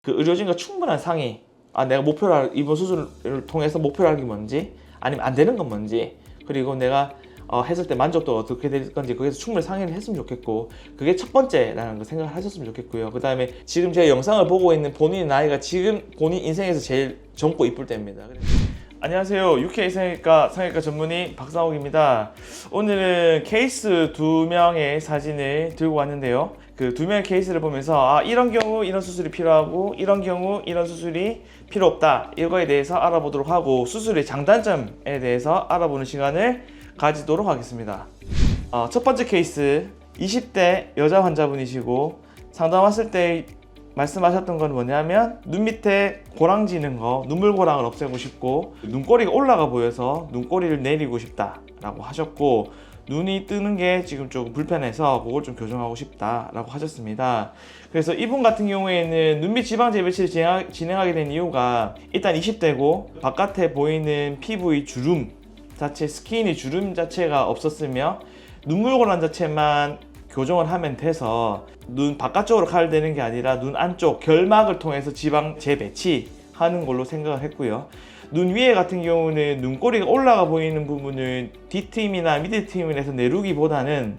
그 의료진과 충분한 상의, 내가 이번 수술을 통해서 목표로 하는 게 뭔지, 아니면 안 되는 건 뭔지, 그리고 내가 했을 때 만족도가 어떻게 될 건지 거기서 충분히 상의를 했으면 좋겠고, 그게 첫 번째라는 거 생각을 하셨으면 좋겠고요. 그 다음에 지금 제 영상을 보고 있는 본인의 나이가 지금 본인 인생에서 제일 젊고 이쁠 때입니다. 안녕하세요. UK 성형외과 전문의 박상욱입니다. 오늘은 케이스 2명의 사진을 들고 왔는데요. 그 2명의 케이스를 보면서 이런 경우 이런 수술이 필요하고, 이런 경우 이런 수술이 필요 없다, 이거에 대해서 알아보도록 하고, 수술의 장단점에 대해서 알아보는 시간을 가지도록 하겠습니다. 첫 번째 케이스, 20대 여자 환자분이시고, 상담 왔을 때 말씀하셨던 건 뭐냐면, 눈 밑에 고랑 지는 거, 눈물고랑을 없애고 싶고, 눈꼬리가 올라가 보여서 눈꼬리를 내리고 싶다 라고 하셨고, 눈이 뜨는 게 지금 조금 불편해서 그걸 좀 교정하고 싶다 라고 하셨습니다. 그래서 이분 같은 경우에는 눈밑 지방 재배치를 진행하게 된 이유가, 일단 20대고 바깥에 보이는 피부의 주름 자체, 스킨의 주름 자체가 없었으며 눈물고랑 자체만 교정을 하면 돼서 눈 바깥쪽으로 가야 되는 게 아니라 눈 안쪽 결막을 통해서 지방 재배치하는 걸로 생각을 했고요. 눈 위에 같은 경우는 눈꼬리가 올라가 보이는 부분을 뒷트임이나 미드트임을 해서 내리기보다는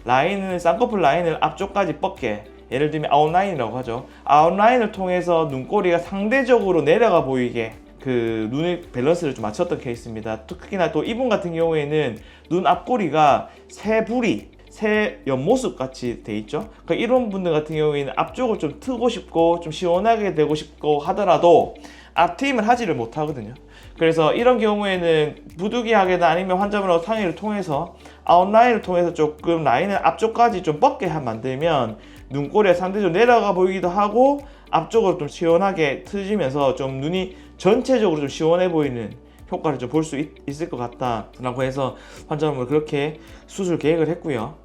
라인을, 쌍꺼풀 라인을 앞쪽까지 뻗게, 예를 들면 아웃라인이라고 하죠. 아웃라인을 통해서 눈꼬리가 상대적으로 내려가 보이게 그 눈의 밸런스를 좀 맞췄던 케이스입니다. 특히나 또 이분 같은 경우에는 눈 앞꼬리가 새 옆모습 같이 돼 있죠. 그러니까 이런 분들 같은 경우에는 앞쪽을 좀 트고 싶고 좀 시원하게 되고 싶고 하더라도 앞트임을 하지를 못하거든요. 그래서 이런 경우에는 부득이하게나 아니면 환자분하고 상의를 통해서 아웃라인을 통해서 조금 라인을 앞쪽까지 좀 뻗게 만들면 눈꼬리가 상대적으로 내려가 보이기도 하고, 앞쪽으로 좀 시원하게 트지면서 좀 눈이 전체적으로 좀 시원해 보이는 효과를 좀 볼 수 있을 것 같다라고 해서 환자분을 그렇게 수술 계획을 했고요.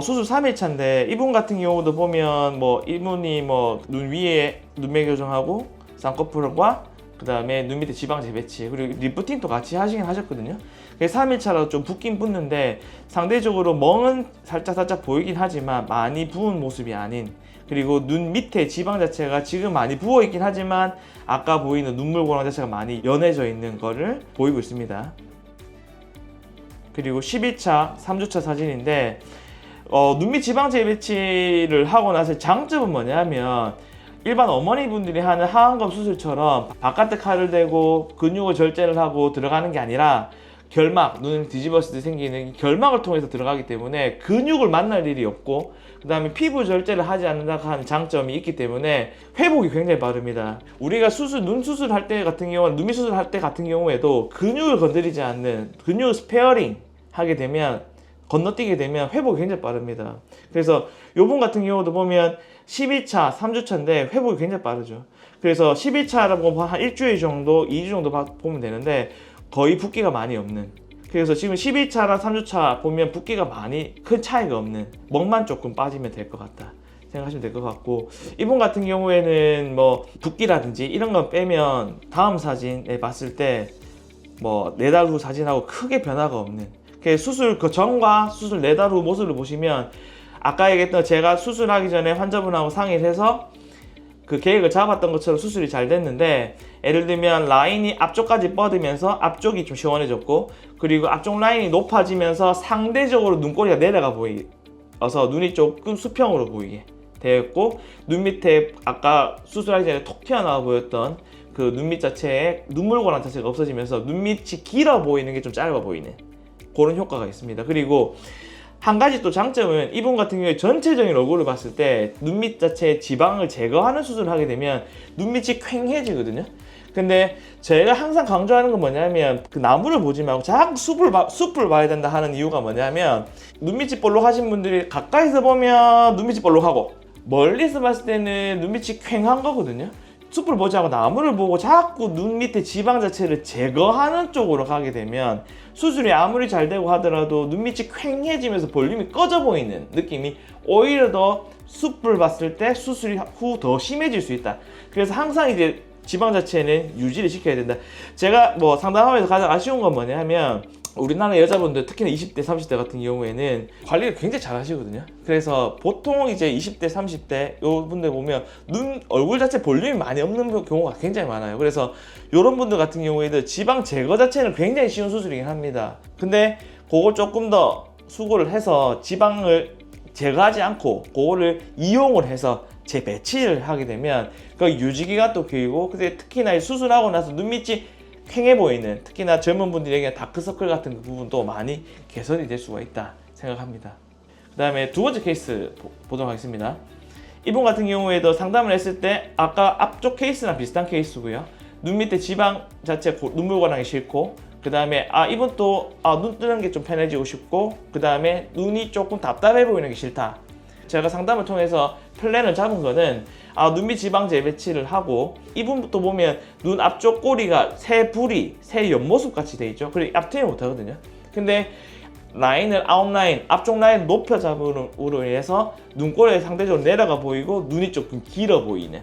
수술 3일차인데 이분 같은 경우도 보면 이분이 눈 위에 눈매 교정하고 쌍꺼풀과 그 다음에 눈 밑에 지방 재배치 그리고 리프팅도 같이 하시긴 하셨거든요. 그래서 3일차라도 좀 붓긴 붓는데 상대적으로 멍은 살짝 보이긴 하지만 많이 부은 모습이 아닌, 그리고 눈 밑에 지방 자체가 지금 많이 부어 있긴 하지만 아까 보이는 눈물고랑 자체가 많이 연해져 있는 거를 보이고 있습니다. 그리고 12차 3주차 사진인데, 눈밑 지방 재배치를 하고 나서 장점은 뭐냐면, 일반 어머니분들이 하는 하안검 수술처럼 바깥에 칼을 대고 근육을 절제를 하고 들어가는 게 아니라 결막, 눈을 뒤집었을 때 생기는 결막을 통해서 들어가기 때문에 근육을 만날 일이 없고, 그 다음에 피부 절제를 하지 않는다고 하는 장점이 있기 때문에 회복이 굉장히 빠릅니다. 우리가 눈 수술할 때 같은 경우는, 눈밑 수술할 때 같은 경우에도 근육을 건드리지 않는, 근육을 스페어링 하게 되면, 건너뛰게 되면 회복이 굉장히 빠릅니다. 그래서 요분 같은 경우도 보면 12차, 3주차인데 회복이 굉장히 빠르죠. 그래서 12차라고 한 일주일 정도, 2주 정도 보면 되는데 거의 붓기가 많이 없는, 그래서 지금 12차랑 3주차 보면 붓기가 많이 큰 차이가 없는, 멍만 조금 빠지면 될 것 같다 생각하시면 될 것 같고, 이분 같은 경우에는 붓기라든지 이런 거 빼면 다음 사진에 봤을 때 4달 후 사진하고 크게 변화가 없는, 수술 그 전과 수술 4달 후 모습을 보시면, 아까 얘기했던 제가 수술하기 전에 환자분하고 상의를 해서 그 계획을 잡았던 것처럼 수술이 잘 됐는데, 예를 들면 라인이 앞쪽까지 뻗으면서 앞쪽이 좀 시원해졌고, 그리고 앞쪽 라인이 높아지면서 상대적으로 눈꼬리가 내려가 보여서 눈이 조금 수평으로 보이게 되었고, 눈 밑에 아까 수술하기 전에 톡 튀어나와 보였던 그 눈밑 자체에 눈물고랑 자체가 없어지면서 눈밑이 길어 보이는 게 좀 짧아 보이는 그런 효과가 있습니다. 그리고 한 가지 또 장점은, 이분 같은 경우에 전체적인 얼굴을 봤을 때 눈밑 자체의 지방을 제거하는 수술을 하게 되면 눈밑이 퀭해지거든요. 근데 제가 항상 강조하는 건 뭐냐면, 그 나무를 보지 말고 자꾸 숲을 봐야 된다 하는 이유가 뭐냐면, 눈밑이 볼록하신 분들이 가까이서 보면 눈밑이 볼록하고 멀리서 봤을 때는 눈밑이 퀭한 거거든요. 숲을 보지 않고 나무를 보고 자꾸 눈 밑에 지방 자체를 제거하는 쪽으로 가게 되면 수술이 아무리 잘 되고 하더라도 눈밑이 퀭해지면서 볼륨이 꺼져 보이는 느낌이 오히려 더 숲을 봤을 때 수술 후 더 심해질 수 있다. 그래서 항상 이제 지방 자체는 유지를 시켜야 된다. 제가 상담하면서 가장 아쉬운 건 뭐냐면, 우리나라 여자분들 특히나 20대, 30대 같은 경우에는 관리를 굉장히 잘 하시거든요. 그래서 보통 이제 20대, 30대 요 분들 보면 얼굴 자체 볼륨이 많이 없는 경우가 굉장히 많아요. 그래서 이런 분들 같은 경우에는 지방 제거 자체는 굉장히 쉬운 수술이긴 합니다. 근데 그걸 조금 더 수고를 해서 지방을 제거하지 않고 그거를 이용을 해서 재배치를 하게 되면 그 유지기가 또 길고, 근데 특히나 수술하고 나서 눈 밑이 퀭해 보이는, 특히나 젊은 분들에게 다크서클 같은 그 부분도 많이 개선이 될 수가 있다 생각합니다. 그 다음에 두 번째 케이스 보도록 하겠습니다. 이분 같은 경우에도 상담을 했을 때 아까 앞쪽 케이스랑 비슷한 케이스고요. 눈 밑에 지방 자체 눈물 고랑이 싫고, 그 다음에 이분 또 눈 뜨는 게 좀 편해지고 싶고, 그 다음에 눈이 조금 답답해 보이는 게 싫다. 제가 상담을 통해서 플랜을 잡은 거는 눈밑 지방 재배치를 하고, 이분부터 보면 눈 앞쪽 꼬리가 새 옆모습 같이 돼 있죠. 그리고 앞트임 못 하거든요. 근데 라인을 아웃라인, 앞쪽 라인을 높여 잡음으로 인해서 눈꼬리가 상대적으로 내려가 보이고 눈이 조금 길어 보이는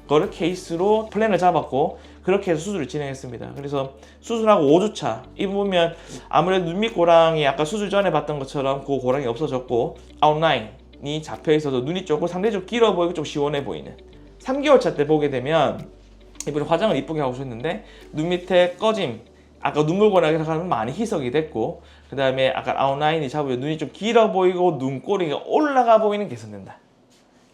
거를 케이스로 플랜을 잡았고, 그렇게 해서 수술을 진행했습니다. 그래서 수술하고 5주차 이분 보면 아무래도 눈밑 고랑이 아까 수술 전에 봤던 것처럼 그 고랑이 없어졌고, 아웃라인이 잡혀 있어서 눈이 조금 상대적으로 길어 보이고 좀 시원해 보이는, 3개월 차 때 보게 되면 이분이 화장을 이쁘게 하고 오셨는데 눈 밑에 꺼짐, 아까 눈물 고랑이라고 하면 많이 희석이 됐고, 그 다음에 아까 아웃라인이 잡으면 눈이 좀 길어 보이고 눈꼬리가 올라가 보이는 개선된다.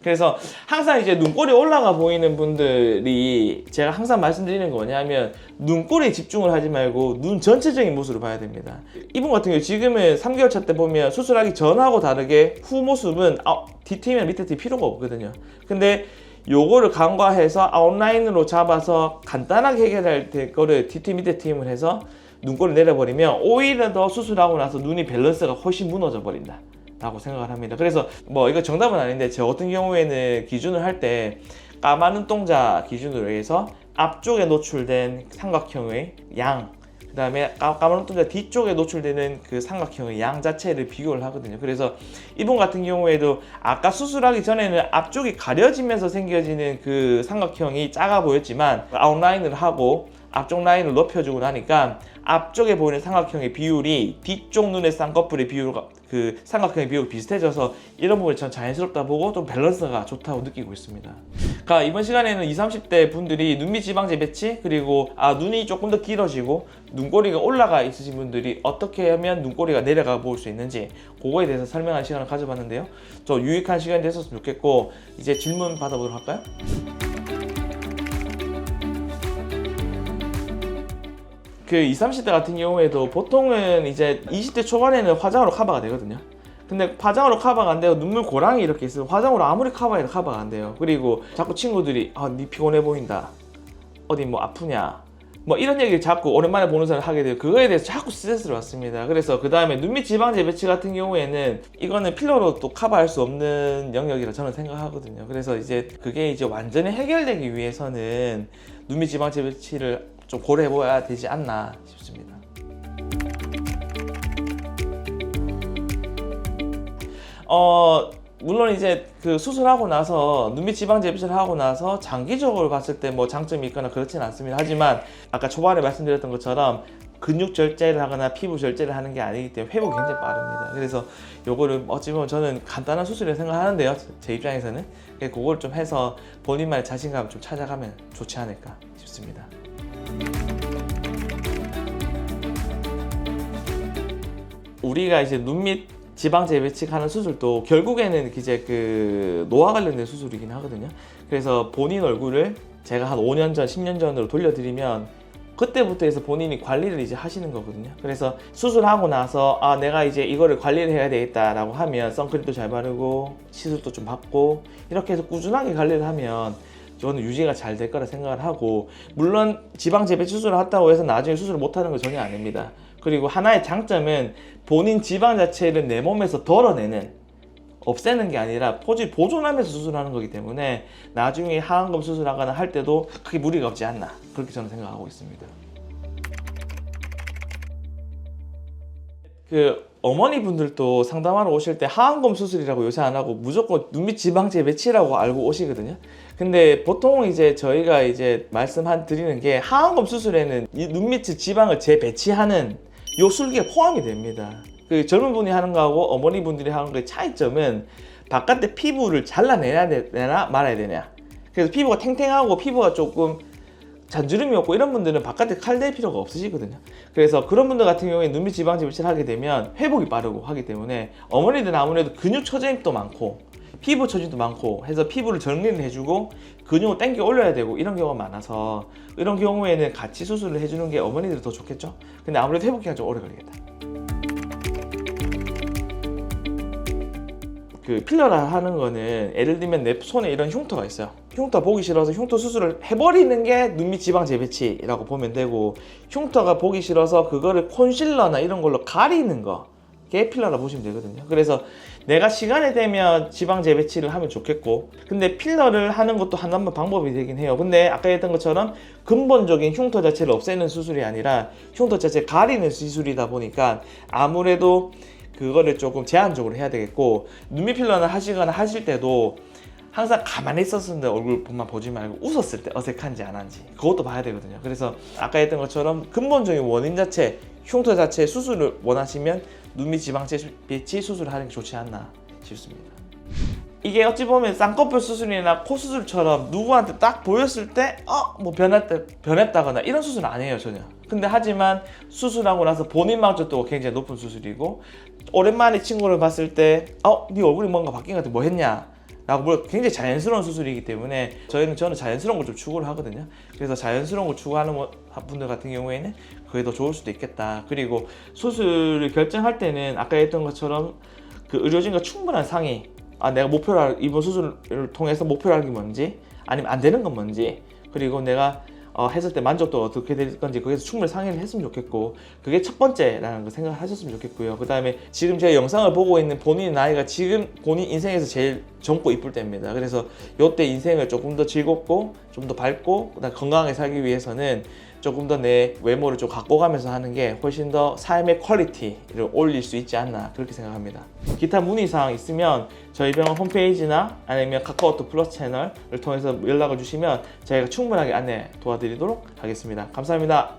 그래서 항상 이제 눈꼬리 올라가 보이는 분들이 제가 항상 말씀드리는 거 뭐냐면, 눈꼬리에 집중을 하지 말고 눈 전체적인 모습을 봐야 됩니다. 이분 같은 경우 지금은 3개월 차 때 보면 수술하기 전하고 다르게 후 모습은 뒤트임이나 밑에 트임 필요가 없거든요. 근데 요거를 간과해서 아웃라인으로 잡아서 간단하게 해결할 거를 뒤트임 밑에 트임을 해서 눈꼬리 내려버리면 오히려 더 수술하고 나서 눈이 밸런스가 훨씬 무너져 버린다 라고 생각을 합니다. 그래서 이거 정답은 아닌데, 저 같은 경우에는 기준을 할 때 까만 눈동자 기준으로 해서 앞쪽에 노출된 삼각형의 양, 그 다음에 까만 눈동자 뒤쪽에 노출되는 그 삼각형의 양 자체를 비교를 하거든요. 그래서 이분 같은 경우에도 아까 수술하기 전에는 앞쪽이 가려지면서 생겨지는 그 삼각형이 작아 보였지만, 아웃라인을 하고 앞쪽 라인을 높여주고 나니까 앞쪽에 보이는 삼각형의 비율이 뒤쪽 눈의 쌍꺼풀의 비율과 그 삼각형의 비율이 비슷해져서 이런 부분이 전 자연스럽다 보고 좀 밸런스가 좋다고 느끼고 있습니다. 그러니까 이번 시간에는 20, 30대 분들이 눈밑 지방 재배치, 그리고 눈이 조금 더 길어지고 눈꼬리가 올라가 있으신 분들이 어떻게 하면 눈꼬리가 내려가 볼 수 있는지 그거에 대해서 설명하는 시간을 가져봤는데요. 좀 유익한 시간이 됐었으면 좋겠고, 이제 질문 받아보도록 할까요? 그 20, 30대 같은 경우에도 보통은 이제 20대 초반에는 화장으로 커버가 되거든요. 근데 화장으로 커버가 안 되고 눈물 고랑이 이렇게 있으면 화장으로 아무리 커버해도 커버가 안 돼요. 그리고 자꾸 친구들이 니 피곤해 보인다, 어디 뭐 아프냐, 뭐 이런 얘기를 자꾸 오랜만에 보는 사람을 하게 돼요. 그거에 대해서 자꾸 스트레스를 받습니다. 그래서 그 다음에 눈밑 지방 재배치 같은 경우에는 이거는 필러로 또 커버할 수 없는 영역이라 저는 생각하거든요. 그래서 이제 그게 이제 완전히 해결되기 위해서는 눈밑 지방 재배치를 좀 고려해봐야 되지 않나 싶습니다. 물론 이제 그 수술하고 나서 눈밑 지방 재배치를 하고 나서 장기적으로 봤을 때 뭐 장점이 있거나 그렇지는 않습니다. 하지만 아까 초반에 말씀드렸던 것처럼 근육 절제를 하거나 피부 절제를 하는 게 아니기 때문에 회복이 굉장히 빠릅니다. 그래서 요거를 어찌 보면 저는 간단한 수술이라고 생각하는데요, 제 입장에서는. 그걸 좀 해서 본인만의 자신감을 좀 찾아가면 좋지 않을까 싶습니다. 우리가 이제 눈밑 지방 재배치하는 수술도 결국에는 이제 그 노화 관련된 수술이긴 하거든요. 그래서 본인 얼굴을 제가 한 5년 전, 10년 전으로 돌려드리면 그때부터 해서 본인이 관리를 이제 하시는 거거든요. 그래서 수술하고 나서 내가 이제 이거를 관리를 해야 되겠다라고 하면 선크림도 잘 바르고 시술도 좀 받고 이렇게 해서 꾸준하게 관리를 하면 저는 유지가 잘 될 거라 생각을 하고, 물론 지방 재배치 수술을 했다고 해서 나중에 수술을 못하는 건 전혀 아닙니다. 그리고 하나의 장점은 본인 지방 자체를 내 몸에서 덜어내는, 없애는 게 아니라 보존하면서 수술하는 거기 때문에 나중에 하안검 수술하거나 할 때도 크게 무리가 없지 않나, 그렇게 저는 생각하고 있습니다. 그 어머니 분들도 상담하러 오실 때 하안검 수술이라고 요새 안 하고 무조건 눈밑 지방 재배치라고 알고 오시거든요. 근데 보통 이제 저희가 이제 드리는 게 하안검 수술에는 이 눈밑 지방을 재배치하는 요 술기에 포함이 됩니다. 그 젊은 분이 하는 거하고 어머니 분들이 하는 거의 차이점은 바깥에 피부를 잘라내야 되나 말아야 되냐. 그래서 피부가 탱탱하고 피부가 조금 잔주름이 없고 이런 분들은 바깥에 칼 댈 필요가 없으시거든요. 그래서 그런 분들 같은 경우에 눈밑 지방제 배치를 하게 되면 회복이 빠르고 하기 때문에 어머니들은 아무래도 근육 처짐도 많고 피부 처짐도 많고 해서 피부를 정리를 해주고 근육을 당겨 올려야 되고 이런 경우가 많아서 이런 경우에는 같이 수술을 해주는 게 어머니들이 더 좋겠죠. 근데 아무래도 회복 기간이 좀 오래 걸리겠다. 그 필러라 하는 거는 예를 들면 내 손에 이런 흉터가 있어요. 흉터 보기 싫어서 흉터 수술을 해버리는 게 눈밑 지방 재배치라고 보면 되고, 흉터가 보기 싫어서 그거를 콘실러나 이런 걸로 가리는 거게 필러라 보시면 되거든요. 그래서 내가 시간이 되면 지방 재배치를 하면 좋겠고, 근데 필러를 하는 것도 하나만 방법이 되긴 해요. 근데 아까 했던 것처럼 근본적인 흉터 자체를 없애는 수술이 아니라 흉터 자체를 가리는 시술이다 보니까 아무래도 그거를 조금 제한적으로 해야 되겠고, 눈밑 필러를 하시거나 하실 때도 항상 가만히 있었는데 얼굴만 보지 말고 웃었을 때 어색한지 안 한지 그것도 봐야 되거든요. 그래서 아까 했던 것처럼 근본적인 원인 자체, 흉터 자체 수술을 원하시면 눈밑 지방 재배치 수술을 하는 게 좋지 않나 싶습니다. 이게 어찌 보면 쌍꺼풀 수술이나 코 수술처럼 누구한테 딱 보였을 때 뭐 변했다거나 이런 수술은 아니에요, 전혀. 근데 하지만 수술하고 나서 본인 만족도가 굉장히 높은 수술이고, 오랜만에 친구를 봤을 때 네 얼굴이 뭔가 바뀐 것 같아, 뭐 했냐 라고 물어. 굉장히 자연스러운 수술이기 때문에 저는 자연스러운 걸 좀 추구를 하거든요. 그래서 자연스러운 걸 추구하는 분들 같은 경우에는 그게 더 좋을 수도 있겠다. 그리고 수술을 결정할 때는 아까 했던 것처럼 그 의료진과 충분한 상의, 내가 이번 수술을 통해서 목표로 하는 게 뭔지, 아니면 안 되는 건 뭔지, 그리고 내가 했을 때 만족도가 어떻게 될 건지 거기서 충분히 상의를 했으면 좋겠고, 그게 첫 번째라는 거 생각을 하셨으면 좋겠고요. 그 다음에 지금 제 영상을 보고 있는 본인 나이가 지금 본인 인생에서 제일 젊고 이쁠 때입니다. 그래서 이때 인생을 조금 더 즐겁고 좀 더 밝고 그다음 건강하게 살기 위해서는 조금 더 내 외모를 좀 갖고 가면서 하는 게 훨씬 더 삶의 퀄리티를 올릴 수 있지 않나, 그렇게 생각합니다. 기타 문의사항 있으면 저희 병원 홈페이지나 아니면 카카오톡 플러스 채널을 통해서 연락을 주시면 저희가 충분하게 안내 도와드리도록 하겠습니다. 감사합니다.